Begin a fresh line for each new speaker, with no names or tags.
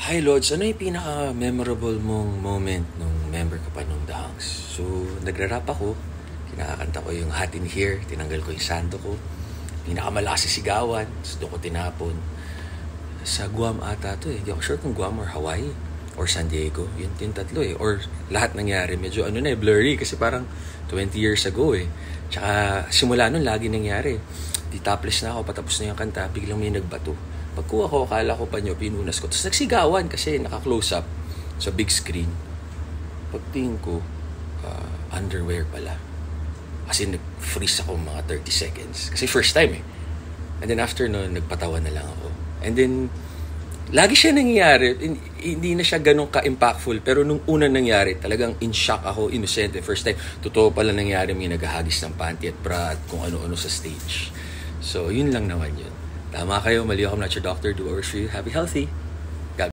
Hi Lods, ano yung pinaka-memorable mong moment nung member ka pa nung The Hunks? So, nagra-rap ako, kinakanta ko yung Hot in Here, tinanggal ko yung santo ko, pinakamalakas sa sigawan, tapos doon ko tinapon. Sa Guam ata to eh, hindi ako sure kung Guam or Hawaii or San Diego, yung tatlo eh. Or lahat nangyari, medyo blurry kasi parang 20 years ago eh. Tsaka simula nun lagi nangyari. Di topless na ako, patapos na yung kanta, biglang may nagbato. Pagkuha ko, akala ko pa nyo, pinunas ko. Tapos nagsigawan kasi naka-close up sa big screen. Pagtingin ko, underwear pala. Kasi nag-freeze ako mga 30 seconds. Kasi first time eh. And then after nun, nagpatawa na lang ako. And then, lagi siya nangyayari. Hindi na siya ganun ka-impactful. Pero nung unang nangyari, talagang in shock ako, innocent. First time, totoo pala nangyari may naghahagis ng panty at bra at kung ano-ano sa stage. So, yun lang naman yun. Tama kayo, mali ako, I'm not your doctor. Do what works for you. Happy, healthy.